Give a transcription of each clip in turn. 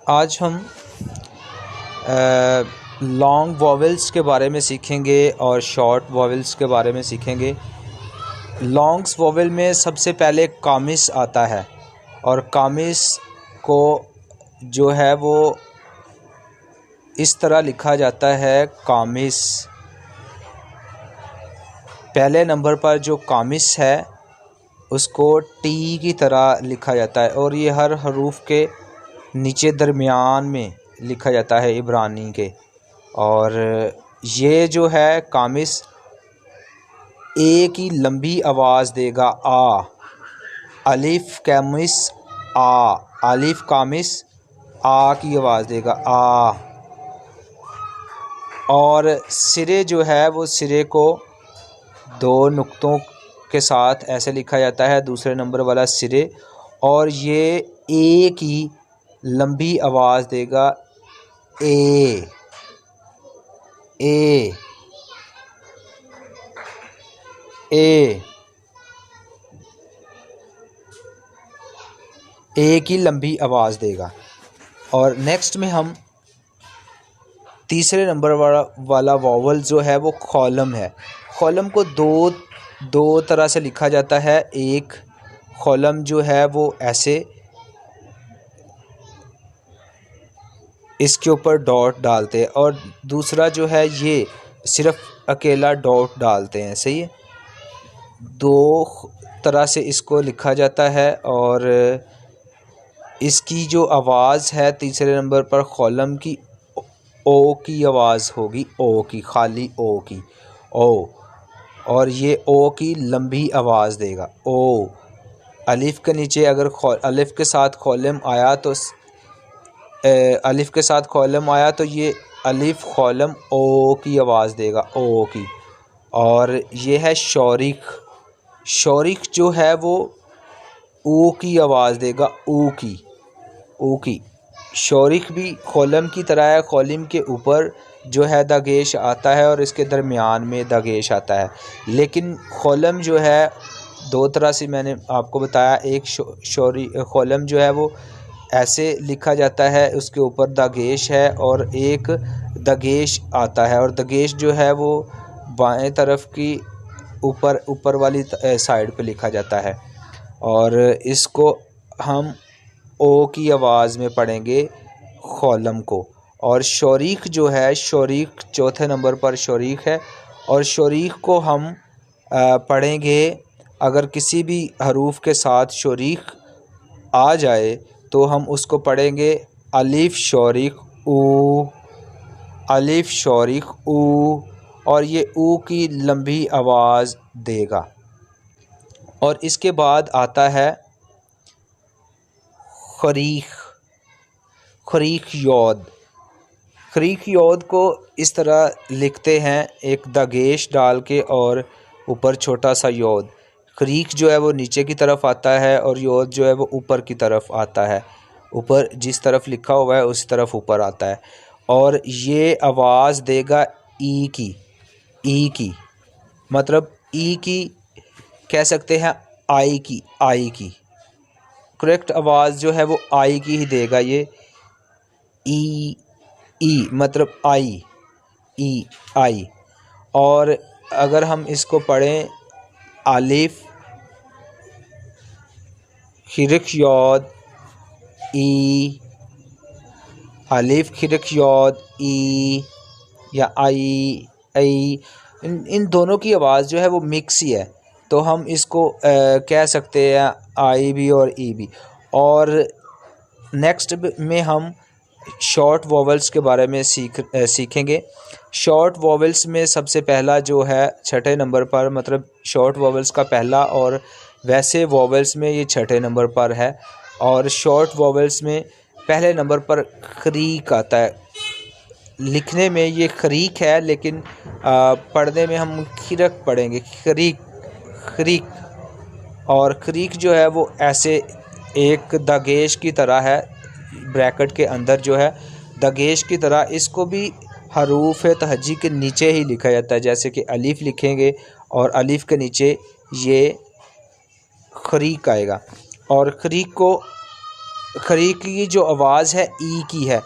आज हम long vowels के बारे में सीखेंगे और शॉर्ट वॉवेल्स के बारे में सीखेंगे। लॉन्ग्स वॉवेल में सबसे पहले कामिस आता है और कामिस को जो है वो इस तरह लिखा जाता है। कामिस पहले नंबर पर जो कामिस है उसको टी की तरह लिखा जाता है और ये हर हरूफ के नीचे दरमियान में लिखा जाता है इब्रानी के। और ये जो है कामिस ए की लंबी आवाज़ देगा आ। अलिफ कामिस आ, अलिफ कामिस आ की आवाज़ देगा आ। और सिरे जो है वो सिरे को दो नुक्तों के साथ ऐसे लिखा जाता है, दूसरे नंबर वाला सिरे, और ये ए की लंबी आवाज़ देगा ए ए ए की लंबी आवाज़ देगा। और नेक्स्ट में हम तीसरे नंबर वाला वॉवल जो है वो कॉलम है। कॉलम को दो तरह से लिखा जाता है। एक कॉलम जो है वो ऐसे इसके ऊपर डॉट डालते हैं और दूसरा जो है ये सिर्फ अकेला डॉट डालते हैं। सही है, दो तरह से इसको लिखा जाता है। और इसकी जो आवाज़ है तीसरे नंबर पर कॉलम की ओ की आवाज़ होगी, ओ की, खाली ओ की, ओ। और ये ओ की लंबी आवाज़ देगा ओ। अलिफ के नीचे अगर अलिफ के साथ कॉलम आया तो अलिफ के साथ कॉलम आया तो ये अलिफ कॉलम ओ की आवाज़ देगा, ओ की। और ये है शौरिक। शौरिक जो है वो ऊ की आवाज़ देगा, ऊ की, ऊ की। शौरिक भी कॉलम की तरह है, कॉलम के ऊपर जो है दगेश आता है और इसके दरमियान में दगेश आता है। लेकिन कॉलम जो है दो तरह से मैंने आपको बताया। एक कॉलम जो है वो ऐसे लिखा जाता है, उसके ऊपर दगेश है, और एक दगेश आता है और दगेश जो है वो बाएं तरफ की ऊपर वाली साइड पे लिखा जाता है। और इसको हम ओ की आवाज़ में पढ़ेंगे कॉलम को। और शौरीक जो है, शौरीक चौथे नंबर पर शौरीक है और शौरीक को हम पढ़ेंगे अगर किसी भी हरूफ के साथ शौरीक आ जाए तो हम उसको पढ़ेंगे अलिफ शौरीक ऊ, अलिफ शौरीक ऊ, और ये ऊ की लंबी आवाज़ देगा। और इसके बाद आता है खरीख, खरीख योद। खरीख योद को इस तरह लिखते हैं, एक दगेश डाल के और ऊपर छोटा सा योद। खरीख जो है वो नीचे की तरफ आता है और योद जो है वो ऊपर की तरफ आता है। ऊपर जिस तरफ लिखा हुआ है उस तरफ ऊपर आता है। और ये आवाज़ देगा ई की, ई की, मतलब ई की कह सकते हैं, आई की, आई की। करेक्ट आवाज़ जो है वो आई की ही देगा। ये ई, ई मतलब आई, ई, आई। और अगर हम इसको पढ़ें अलिफ खिरक योद ई, अलिफ खिरक योद ई या आई, आई, इन दोनों की आवाज़ जो है वो मिक्स ही है, तो हम इसको कह सकते हैं आई भी और ई भी। और नेक्स्ट में हम शॉर्ट वॉवेल्स के बारे में सीखेंगे। शॉर्ट वॉवेल्स में सबसे पहला जो है छठे नंबर पर, मतलब शॉर्ट वॉवेल्स का पहला, और वैसे वॉवेल्स में ये छठे नंबर पर है। और शॉर्ट वॉवेल्स में पहले नंबर पर खरीक आता है। लिखने में ये खरीक है लेकिन पढ़ने में हम खिरक पढ़ेंगे, खरीक, खरीक। और खरीक जो है वो ऐसे एक दगेश की तरह है, ब्रैकेट के अंदर जो है दगेश की तरह। इसको भी हरूफ तहज्जी के नीचे ही लिखा जाता है, जैसे कि अलिफ लिखेंगे और अलिफ के नीचे ये खरीक आएगा। और खरीक को खरीक की जो आवाज़ है ई की है।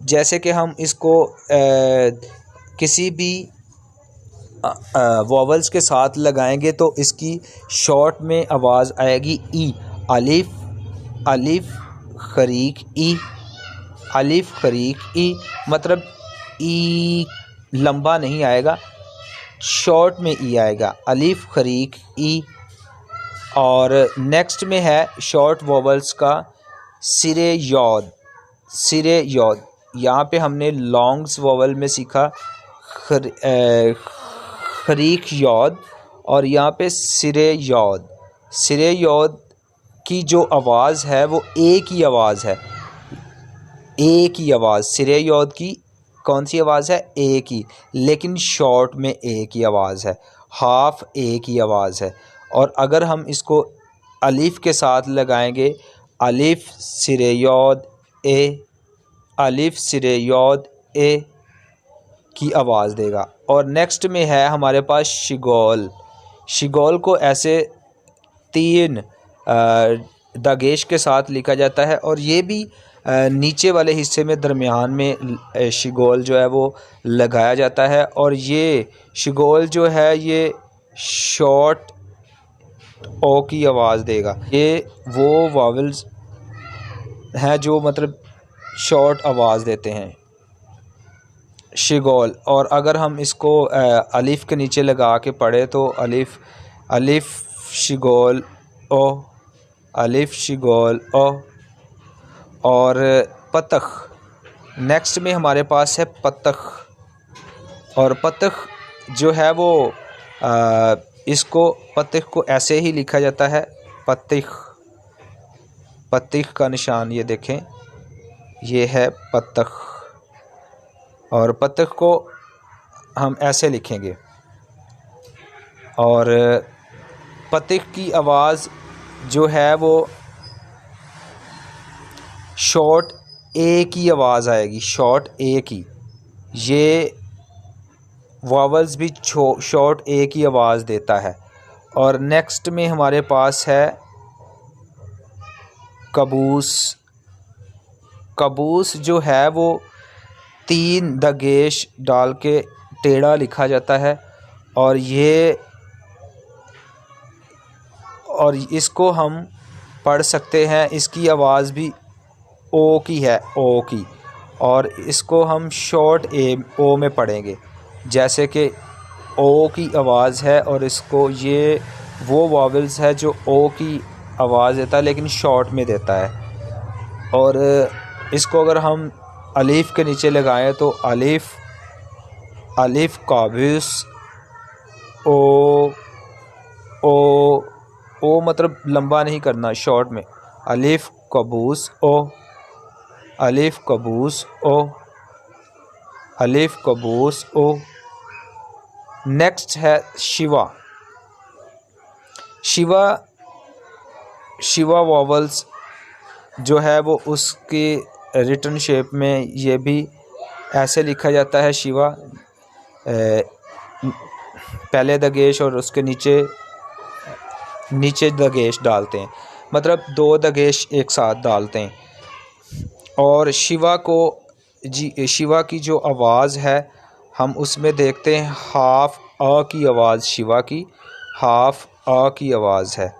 जैसे कि हम इसको किसी भी वॉवल्स के साथ लगाएंगे तो इसकी शॉर्ट में आवाज़ आएगी ई। अलिफ, अलिफ खरीक ई, अलिफ खरीक ई, मतलब ई लंबा नहीं आएगा, शॉर्ट में ई आएगा, अलिफ खरीक ई। और नेक्स्ट में है शॉर्ट वॉवल्स का सिरे यौद, सिरे यौद। यहाँ पे हमने लॉन्ग्स वॉवल में सीखा खरीक यौद, और यहाँ पे सिरे यौद। सिरे यौद की जो आवाज़ है वो एक ही आवाज़ है, एक ही आवाज़। सिरे यौद की कौन सी आवाज़ है? एक ही, लेकिन शॉर्ट में एक ही आवाज़ है, हाफ एक ही आवाज़ है। और अगर हम इसको अलिफ के साथ लगाएंगे, अलिफ सिरे यौद ए, अलिफ सिरे यौद ए की आवाज़ देगा। और नेक्स्ट में है हमारे पास शिगोल। शिगोल को ऐसे 3 दागेश के साथ लिखा जाता है, और ये भी नीचे वाले हिस्से में दरमियान में शिगोल जो है वो लगाया जाता है। और ये शिगोल जो है ये शॉर्ट ओ की आवाज़ देगा। ये वो वावल्स हैं जो मतलब शॉर्ट आवाज़ देते हैं, शिगोल। और अगर हम इसको अलिफ के नीचे लगा के पढ़े तो अलिफ, अलिफ शिगोल ओ, अलिफ शिगोल ओ। और पतख, नेक्स्ट में हमारे पास है पतख। और पतख जो है वो इसको पतख को ऐसे ही लिखा जाता है, पतिख, पतिख का निशान ये देखें, ये है पतख। और पतख को हम ऐसे लिखेंगे। और पतख की आवाज़ जो है वो शॉर्ट ए की आवाज़ आएगी, शॉर्ट ए की। ये वावल्स भी शॉर्ट ए की आवाज़ देता है। और नेक्स्ट में हमारे पास है कबूस। कबूस जो है वो 3 दगेश डाल के टेढ़ा लिखा जाता है, और ये, और इसको हम पढ़ सकते हैं, इसकी आवाज़ भी ओ की है, ओ की। और इसको हम शॉर्ट ए ओ में पढ़ेंगे, जैसे कि ओ की आवाज़ है, और इसको ये वो वावल्स है जो ओ की आवाज़ देता है लेकिन शॉर्ट में देता है। और इसको अगर हम अलिफ के नीचे लगाएं तो अलिफ, अलिफ काबूस ओ, ओ, ओ मतलब लंबा नहीं करना, शॉर्ट में, अलिफ कबूस ओ, अलिफ कबूस ओ, अलिफ कबूस ओ। नेक्स्ट है शिवा। शिवा, शिवा वॉवल्स जो है वो उसकी रिटन शेप में ये भी ऐसे लिखा जाता है, शिवा, पहले दगेश और उसके नीचे नीचे दगेश डालते हैं, मतलब 2 दगेश एक साथ डालते हैं। और शिवा को जी, शिवा की जो आवाज़ है हम उसमें देखते हैं हाफ अ की आवाज़, शिवा की हाफ अ की आवाज़ है।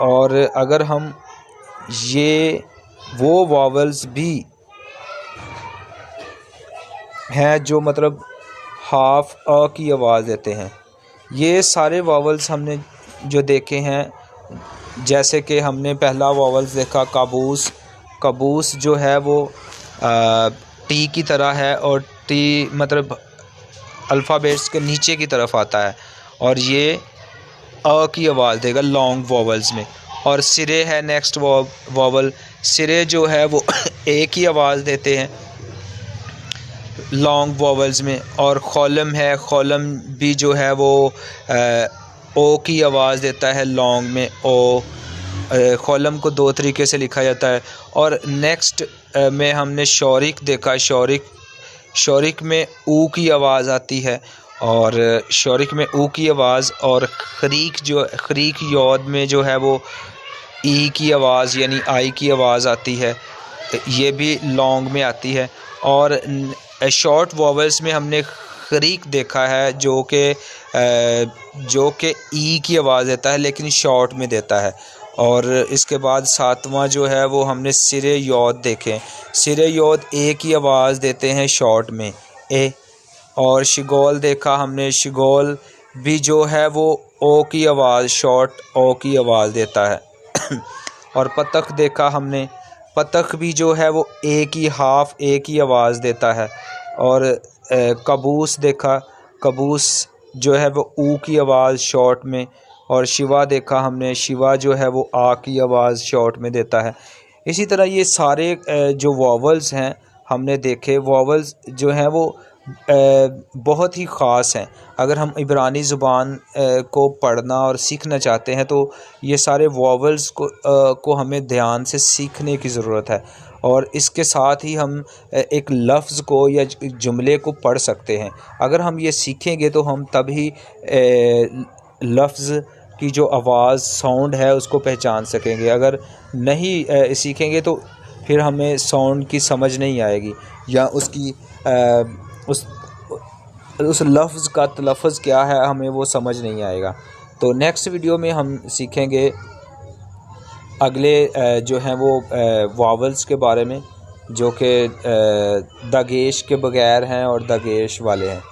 और अगर हम ये वो वावल्स भी हैं जो मतलब हाफ अ की आवाज़ देते हैं। ये सारे वावल्स हमने जो देखे हैं, जैसे कि हमने पहला वावल्स देखा काबूस। कबूस जो है वो टी की तरह है, और टी मतलब अल्फ़ाबेट्स के नीचे की तरफ आता है, और ये अ की आवाज़ देगा लॉन्ग वॉवल्स में। और सिरे है नेक्स्ट वॉवल, सिरे जो है वो एक ही आवाज़ देते हैं लॉन्ग वॉवल्स में। और खोलम है, खोलम भी जो है वो ओ की आवाज़ देता है लॉन्ग में, ओ। खोलम को 2 तरीके से लिखा जाता है। और नेक्स्ट में हमने शौरिक देखा, शौरिक, शौरिक में ऊ की आवाज़ आती है, और शौरिक में ऊ की आवाज़। और खरीक जो, खरीक यौद में जो है वो ई की आवाज़ यानी आई की आवाज़ आती है, ये भी लॉन्ग में आती है। और शॉर्ट वॉवल्स में हमने खरीक देखा है जो कि ई की आवाज़ देता है लेकिन शॉर्ट में देता है। और इसके बाद सातवां जो है वो हमने सिरे यौद देखे। सिरे यौद ए की आवाज़ देते हैं शॉर्ट में, ए। और शिगोल देखा हमने, शिगोल भी जो है वो ओ की आवाज़, शॉर्ट ओ की आवाज़ देता है। और पतख देखा हमने, पतख भी जो है वो ए की हाफ ए की आवाज़ देता है। और कबूस देखा, कबूस जो है वो ऊ की आवाज़ शॉर्ट में। और शिवा देखा हमने, शिवा जो है वो आ की आवाज़ शॉर्ट में देता है। इसी तरह ये सारे जो वॉवल्स हैं हमने देखे, वॉवल्स जो हैं वो बहुत ही ख़ास हैं। अगर हम इब्रानी ज़ुबान को पढ़ना और सीखना चाहते हैं तो ये सारे वॉवल्स को हमें ध्यान से सीखने की ज़रूरत है। और इसके साथ ही हम एक लफ्ज़ को या जुमले को पढ़ सकते हैं। अगर हम ये सीखेंगे तो हम तभी लफ्ज़ की जो आवाज़ साउंड है उसको पहचान सकेंगे। अगर नहीं सीखेंगे तो फिर हमें साउंड की समझ नहीं आएगी या उसकी उस लफ्ज़ का तलफ़्फ़ुज़ क्या है हमें वो समझ नहीं आएगा। तो नेक्स्ट वीडियो में हम सीखेंगे अगले जो हैं वो वावल्स के बारे में, जो कि दगेश के बगैर हैं और दगेश वाले हैं।